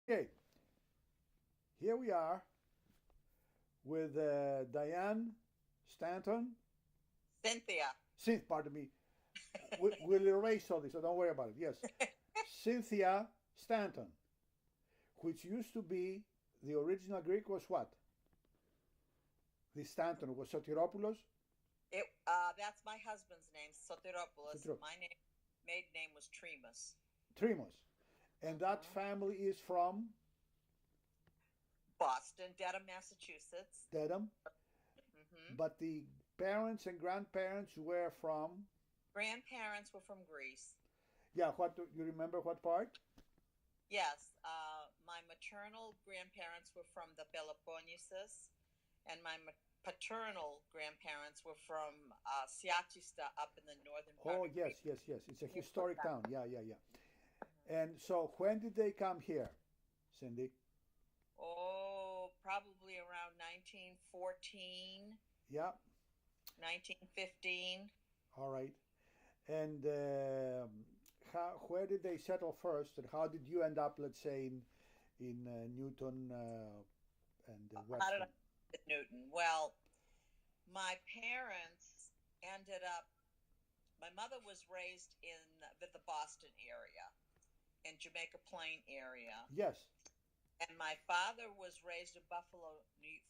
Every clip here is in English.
Okay, here we are with Diane Stanton. Cynthia. Pardon me. We'll erase all this, so don't worry about it. Yes, Cynthia Stanton, which used to be the original Greek was what? The Stanton was Sotiropoulos. That's my husband's name, Sotiropoulos. Sotiropoulos. My maiden name was Tremos. Tremos, and that Mhm. family is from Boston, Dedham, Massachusetts. Dedham, Hmm. but the parents and grandparents were from. Grandparents were from Greece. Yeah, what do you remember? What part? Yes, my maternal grandparents were from the Peloponnesus, and my paternal grandparents were from Siachista up in the northern Oh part of Greece. yes, yes, yes. It's a Near historic Kourou. town. Yeah, yeah, yeah. Mhm. And so when did they come here, Cindy? Oh, probably around 1914, Yeah, 1915. all right. And where did they settle first, and how did you end up, let's say, in Newton and How did I Webster? get to Newton? Well, my parents ended up, my mother was raised in the Boston area, in Jamaica Plain area. Yes. And my father was raised in Buffalo,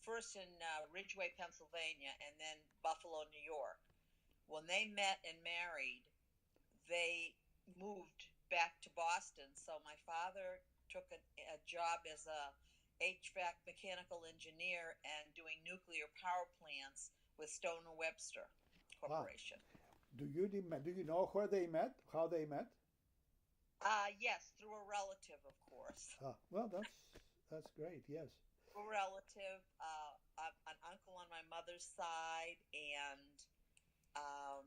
first in Ridgeway, Pennsylvania, and then Buffalo, New York. When they met and married, they moved back to Boston. So my father took a job as a HVAC mechanical engineer and doing nuclear power plants with Stoner Webster Wow. Corporation. Do you know where they met? How they met? Yes, through a relative, of course. Well, that's great. Yes. A relative, an uncle on my mother's side, and um,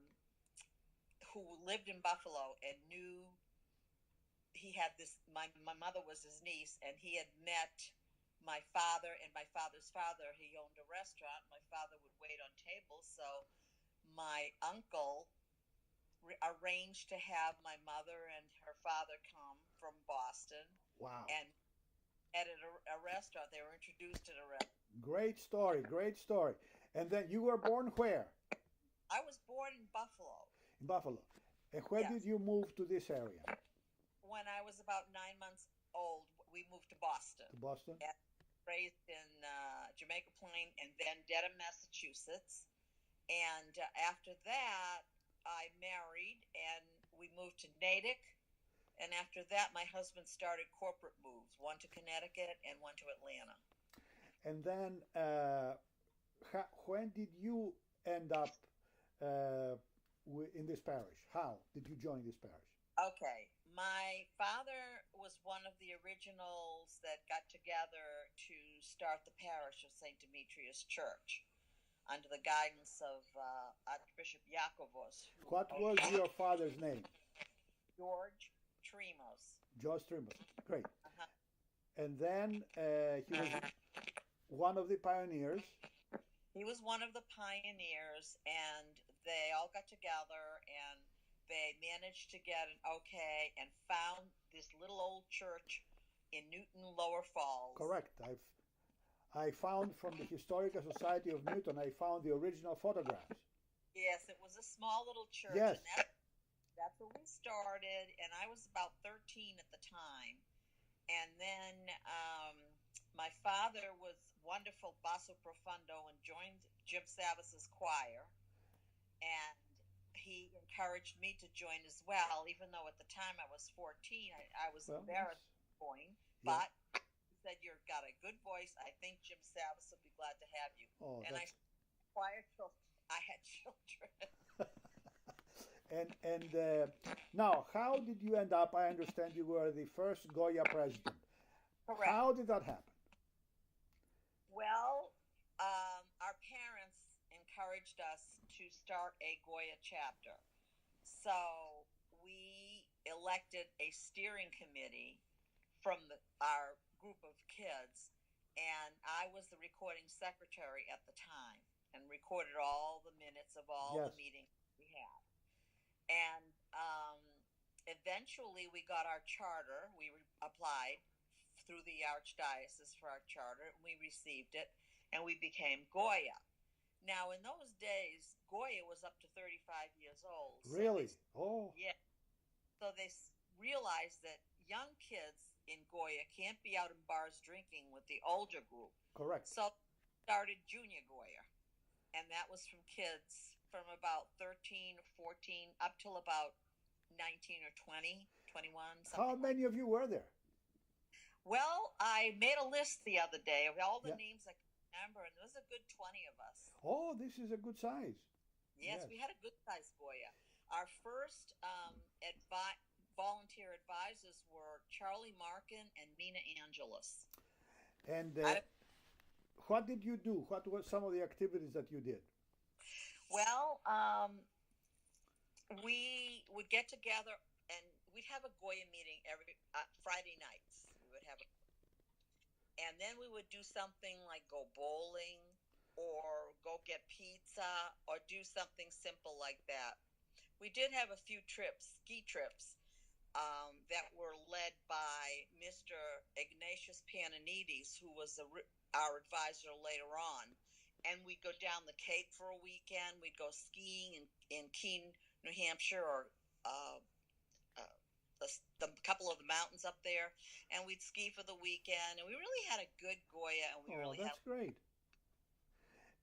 who lived in Buffalo and knew he had this. My mother was his niece, and he had met my father and my father's father. He owned a restaurant. My father would wait on tables, so my uncle arranged to have my mother and her father come from Boston Wow. and at a restaurant. They were introduced at a restaurant. Great story. Great story. And then you were born where? I was born in Buffalo. In Buffalo. And where did Yes. you move to this area? When I was about 9 months old, we moved to Boston. To Boston? And raised in Jamaica Plain and then Dedham, Massachusetts. And after that, I married and we moved to Natick. And after that, my husband started corporate moves, one to Connecticut and one to Atlanta. And then when did you end up uh, in this parish? How did you join this parish? Okay. My father was one of the originals that got together to start the parish of St. Demetrius Church under the guidance of Archbishop Yakovos, who What was your father's name? George Tremos. George Tremos. Great. Uh-huh. And then he was one of the pioneers. He was one of the pioneers, and they all got together and they managed to get an okay and found this little old church in Newton, Lower Falls. Correct. I found from the Historical Society of Newton. I found the original photographs. Yes, it was a small little church, Yes. and that's where we started. And I was about 13 at the time. And then my father was wonderful basso profundo and joined Jim Savis's choir, and he encouraged me to join as well, even though at the time I was 14. I was Well, embarrassed going, yeah. but he said, "You've got a good voice. I think Jim Savis will be glad to have you." Oh, And I choir till I had children. and now, how did you end up? I understand you were the first Goya president. Correct. How did that happen? Well, our parents encouraged us to start a Goya chapter. So we elected a steering committee from our group of kids, and I was the recording secretary at the time and recorded all the minutes of all Yes. the meetings we had. And eventually we got our charter. We applied through the archdiocese for our charter, and we received it, and we became Goya. Now, in those days, Goya was up to 35 years old. Really? Oh. Yeah. So they realized that young kids in Goya can't be out in bars drinking with the older group. Correct. So started Junior Goya, and that was from kids from about 13 or 14 up till about 19 or 20, 21. How many of you were there? Well, I made a list the other day of all the Yeah. names I could remember, and there was a good 20 of us. Oh, this is a good size. Yes, we had a good size Goya. Our first volunteer advisors were Charlie Markin and Mina Angelus. And what did you do? What were some of the activities that you did? Well, we would get together and we'd have a Goya meeting every Friday nights. We would have and then we would do something like go bowling or go get pizza or do something simple like that. We did have a few ski trips, that were led by Mr. Ignatius Pananides, who was our advisor later on. And we'd go down the Cape for a weekend. We'd go skiing in Keene, New Hampshire, or the couple of the mountains up there. And we'd ski for the weekend. And we really had a good Goya. And that's great.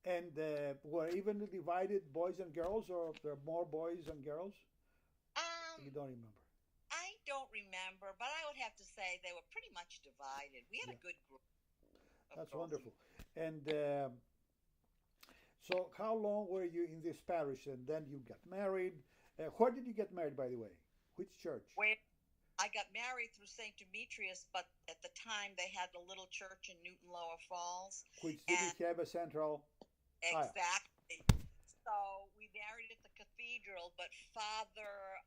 And were evenly divided boys and girls, or there are more boys and girls? You don't remember? I don't remember, but I would have to say they were pretty much divided. We had a good group. That's wonderful. And so how long were you in this parish, and then you got married? Where did you get married, by the way? Which church? I got married through St. Demetrius, but at the time they had the little church in Newton Lower Falls. Which didn't have a central... Exactly. So we married at the cathedral, but Father...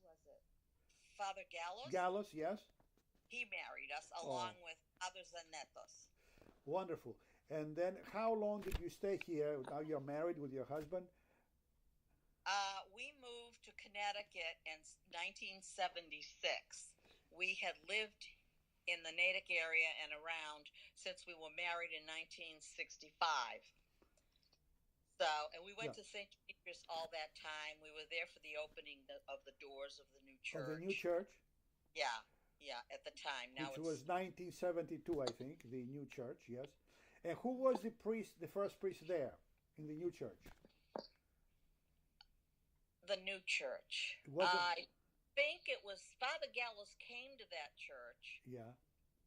who was it? Father Gallos? Gallos, yes. He married us along with Father Zanetos. Wonderful. And then how long did you stay here? Now you're married with your husband? We moved to Connecticut in 1976. We had lived in the Natick area and around since we were married in 1965. So, and we went to St. Demetrius all that time. We were there for the opening of the doors of the new church. Of the new church? Yeah, at the time. Now Which was 1972, I think, the new church, yes. And who was the first priest there in the new church? The new church. I think it was Father Gallos came to that church. Yeah.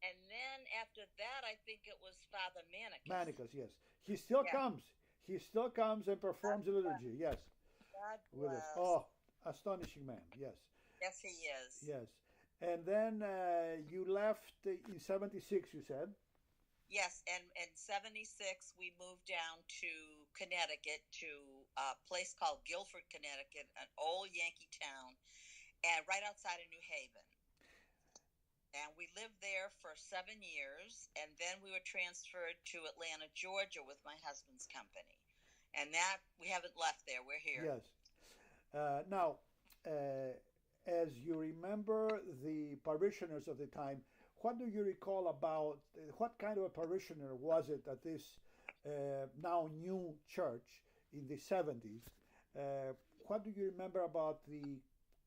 And then after that, I think it was Father Manicus. Manicus, yes. He still comes. He still comes and performs the liturgy, yes. God with bless. us. Oh, astonishing man, yes. Yes, he is. Yes. And then you left in 76, you said? Yes, and in 76, we moved down to Connecticut, to a place called Guilford, Connecticut, an old Yankee town, and right outside of New Haven. And we lived there for 7 years, and then we were transferred to Atlanta, Georgia with my husband's company. And that, we haven't left there, we're here. Yes. Now, as you remember the parishioners of the time, what do you recall about, what kind of a parishioner was it at this now new church in the 70s? What do you remember about the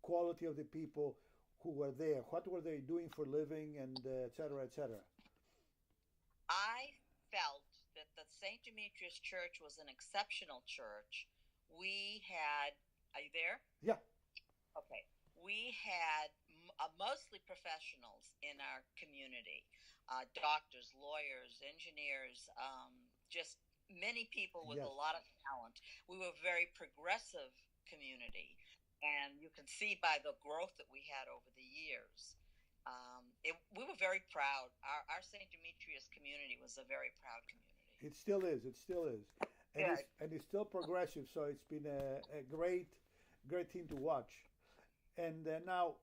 quality of the people who were there? What were they doing for living, and et cetera, et cetera? I felt that the St. Demetrius Church was an exceptional church. We had, are you there? Yeah. Okay. We had mostly professionals in our community, doctors, lawyers, engineers, just many people with a lot of talent. We were a very progressive community, and you can see by the growth that we had over the years. We were very proud. Our St. Demetrius community was a very proud community. It still is. It still is. And it's still progressive, so it's been a great thing to watch. And now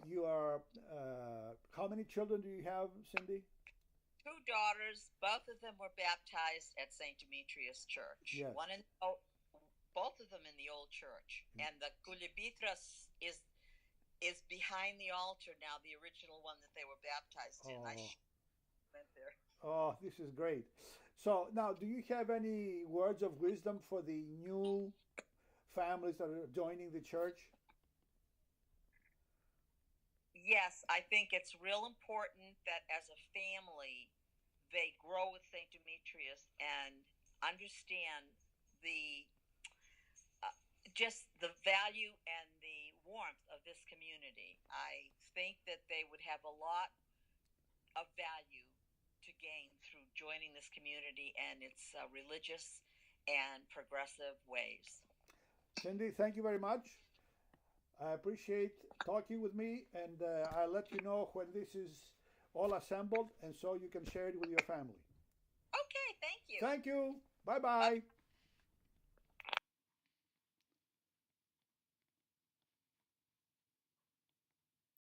you are. How many children do you have, Cindy? 2 daughters. Both of them were baptized at St. Demetrius Church. Yes. Both of them in the old church. And the Culebitras is behind the altar now, the original one that they were baptized in. I Oh, went there. oh, this is great. So now, do you have any words of wisdom for the new families that are joining the church? Yes, I think it's real important that as a family, they grow with St. Demetrius and understand the just the value and the warmth of this community. I think that they would have a lot of value to gain through joining this community and its religious and progressive ways. Cindy, thank you very much. I appreciate talking with me, and I'll let you know when this is all assembled, and so you can share it with your family. Okay, thank you. Thank you. Bye bye.